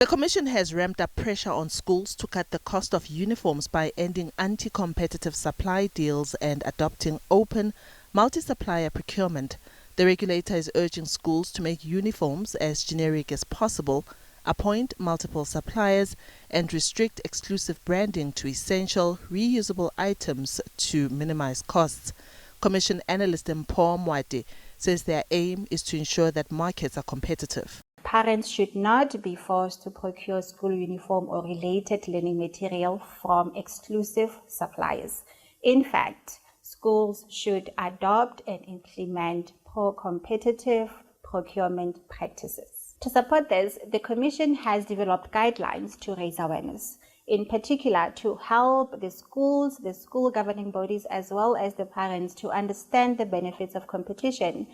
The Commission has ramped up pressure on schools to cut the cost of uniforms by ending anti-competitive supply deals and adopting open, multi-supplier procurement. The regulator is urging schools to make uniforms as generic as possible, appoint multiple suppliers, and restrict exclusive branding to essential, reusable items to minimize costs. Commission analyst Mpho Mwate says their aim is to ensure that markets are competitive. Parents should not be forced to procure school uniform or related learning material from exclusive suppliers. In fact, schools should adopt and implement pro-competitive procurement practices. To support this, the Commission has developed guidelines to raise awareness, in particular to help the schools, the school governing bodies, as well as the parents to understand the benefits of competition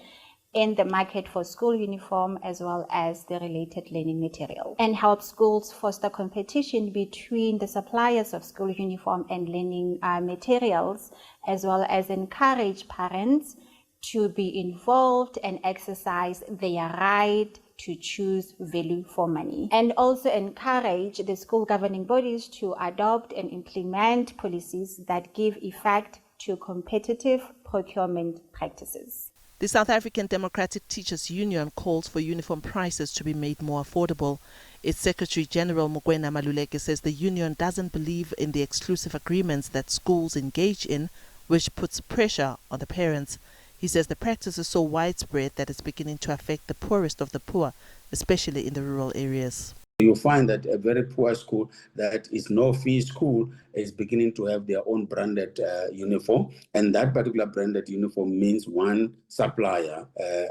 in the market for school uniform as well as the related learning material, and help schools foster competition between the suppliers of school uniform and learning materials, as well as encourage parents to be involved and exercise their right to choose value for money, and also encourage the school governing bodies to adopt and implement policies that give effect to competitive procurement practices. The South African Democratic Teachers Union calls for uniform prices to be made more affordable. Its Secretary General Mokoena Maluleke says the union doesn't believe in the exclusive agreements that schools engage in, which puts pressure on the parents. He says the practice is so widespread that it's beginning to affect the poorest of the poor, especially in the rural areas. You find that a very poor school that is no-fee school is beginning to have their own branded uniform, and that particular branded uniform means one supplier,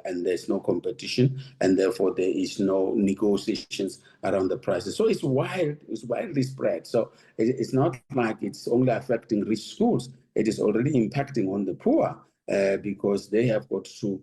and there's no competition, and therefore there is no negotiations around the prices. So it's widely spread. So it's not like it's only affecting rich schools. It is already impacting on the poor. Because they have got to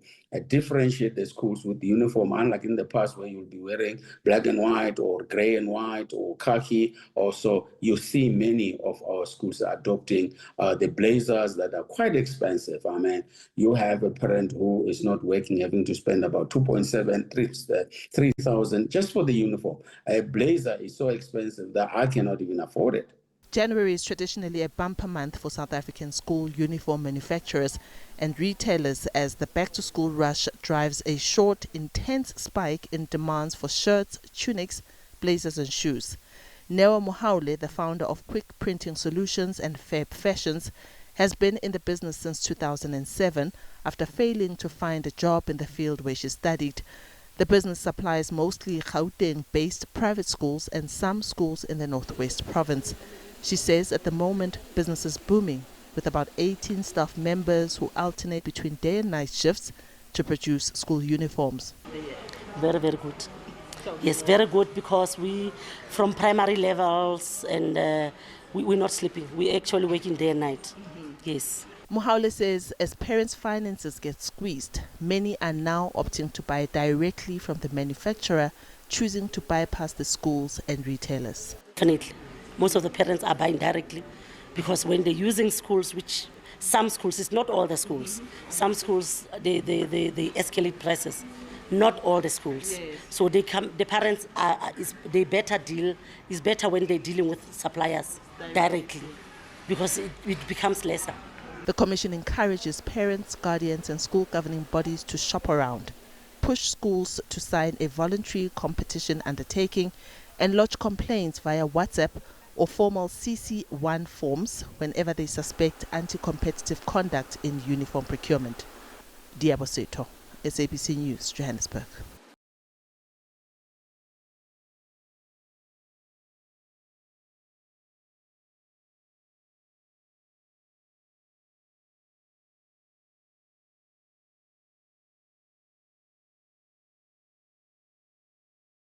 differentiate the schools with the uniform, unlike in the past where you'll be wearing black and white or gray and white or khaki. Also, you see many of our schools adopting the blazers that are quite expensive. I mean, you have a parent who is not working having to spend about 3,000 just for the uniform. A blazer is so expensive that I cannot even afford it. January is traditionally a bumper month for South African school uniform manufacturers and retailers as the back-to-school rush drives a short, intense spike in demands for shirts, tunics, blazers and shoes. Newa Mohaule, the founder of Quick Printing Solutions and Fab Fashions, has been in the business since 2007 after failing to find a job in the field where she studied. The business supplies mostly Gauteng-based private schools and some schools in the Northwest Province. She says at the moment, business is booming, with about 18 staff members who alternate between day and night shifts to produce school uniforms. Very, very good. Yes, very good, because we, from primary levels, and we're not sleeping. We're actually working day and night. Yes. Mohaule says as parents' finances get squeezed, many are now opting to buy directly from the manufacturer, choosing to bypass the schools and retailers. Definitely. Most of the parents are buying directly, because when they're using schools, which some schools, it's not all the schools, some schools they escalate prices, not all the schools. Yes. So the parents they better deal. It's better when they're dealing with suppliers directly, because it becomes lesser. The Commission encourages parents, guardians and school governing bodies to shop around, push schools to sign a voluntary competition undertaking, and lodge complaints via WhatsApp or formal CC1 forms whenever they suspect anti-competitive conduct in uniform procurement. Diabo Seto, SABC News, Johannesburg.